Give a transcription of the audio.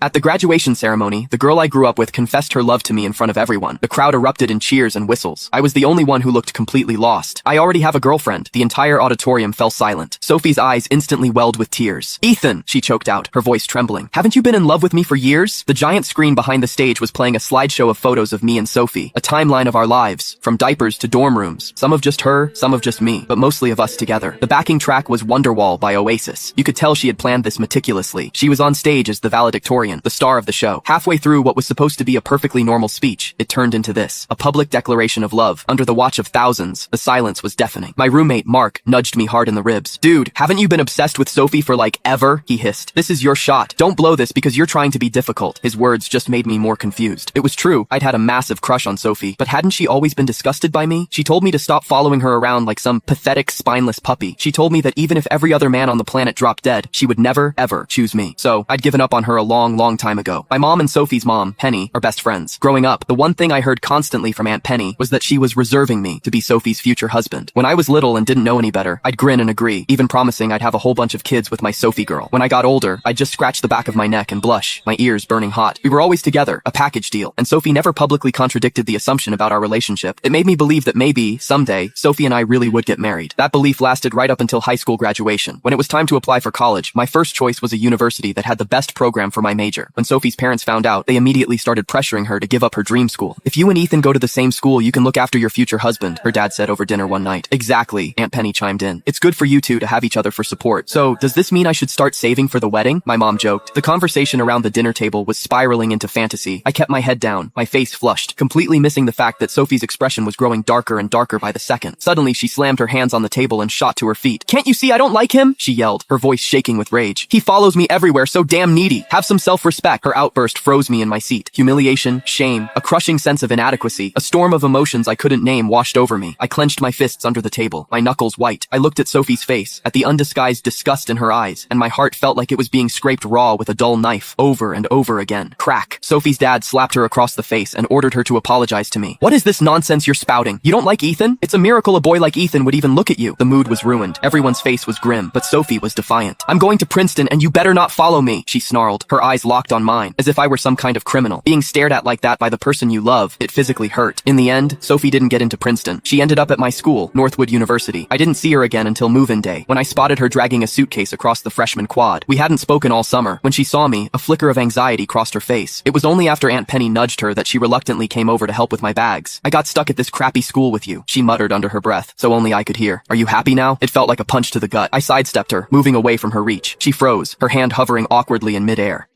At the graduation ceremony, the girl I grew up with confessed her love to me in front of everyone. The crowd erupted in cheers and whistles. I was the only one who looked completely lost. I already have a girlfriend. The entire auditorium fell silent. Sophie's eyes instantly welled with tears. Ethan, she choked out, her voice trembling. Haven't you been in love with me for years? The giant screen behind the stage was playing a slideshow of photos of me and Sophie. A timeline of our lives, from diapers to dorm rooms. Some of just her, some of just me, but mostly of us together. The backing track was Wonderwall by Oasis. You could tell she had planned this meticulously. She was on stage as the valedictorian, the star of the show. Halfway through what was supposed to be a perfectly normal speech, it turned into this. A public declaration of love. Under the watch of thousands, the silence was deafening. My roommate, Mark, nudged me hard in the ribs. Dude, haven't you been obsessed with Sophie for like ever? He hissed. This is your shot. Don't blow this because you're trying to be difficult. His words just made me more confused. It was true. I'd had a massive crush on Sophie, but hadn't she always been disgusted by me? She told me to stop following her around like some pathetic, spineless puppy. She told me that even if every other man on the planet dropped dead, she would never, ever choose me. So, I'd given up on her a long, long time ago. My mom and Sophie's mom, Penny, are best friends. Growing up, the one thing I heard constantly from Aunt Penny was that she was reserving me to be Sophie's future husband. When I was little and didn't know any better, I'd grin and agree, even promising I'd have a whole bunch of kids with my Sophie girl. When I got older, I'd just scratch the back of my neck and blush, my ears burning hot. We were always together, a package deal, and Sophie never publicly contradicted the assumption about our relationship. It made me believe that maybe, someday, Sophie and I really would get married. That belief lasted right up until high school graduation. When it was time to apply for college, my first choice was a university that had the best program for my major. When Sophie's parents found out, they immediately started pressuring her to give up her dream school. If you and Ethan go to the same school, you can look after your future husband, her dad said over dinner one night. Exactly, Aunt Penny chimed in. It's good for you two to have each other for support. So, does this mean I should start saving for the wedding? My mom joked. The conversation around the dinner table was spiraling into fantasy. I kept my head down, my face flushed, completely missing the fact that Sophie's expression was growing darker and darker by the second. Suddenly, she slammed her hands on the table and shot to her feet. Can't you see I don't like him? She yelled, her voice shaking with rage. He follows me everywhere, so damn needy. Have some self-respect. Her outburst froze me in my seat. Humiliation, shame, a crushing sense of inadequacy, a storm of emotions I couldn't name washed over me. I clenched my fists under the table, my knuckles white. I looked at Sophie's face, at the undisguised disgust in her eyes, and my heart felt like it was being scraped raw with a dull knife, over and over again. Crack. Sophie's dad slapped her across the face and ordered her to apologize to me. What is this nonsense you're spouting? You don't like Ethan? It's a miracle a boy like Ethan would even look at you. The mood was ruined. Everyone's face was grim, but Sophie was defiant. I'm going to Princeton and you better not follow me, she snarled, her eyes locked on mine, as if I were some kind of criminal. Being stared at like that by the person you love, it physically hurt. In the end, Sophie didn't get into Princeton. She ended up at my school, Northwood University. I didn't see her again until move-in day, when I spotted her dragging a suitcase across the freshman quad. We hadn't spoken all summer. When she saw me, a flicker of anxiety crossed her face. It was only after Aunt Penny nudged her that she reluctantly came over to help with my bags. I got stuck at this crappy school with you, she muttered under her breath, so only I could hear. Are you happy now? It felt like a punch to the gut. I sidestepped her, moving away from her reach. She froze, her hand hovering awkwardly in midair.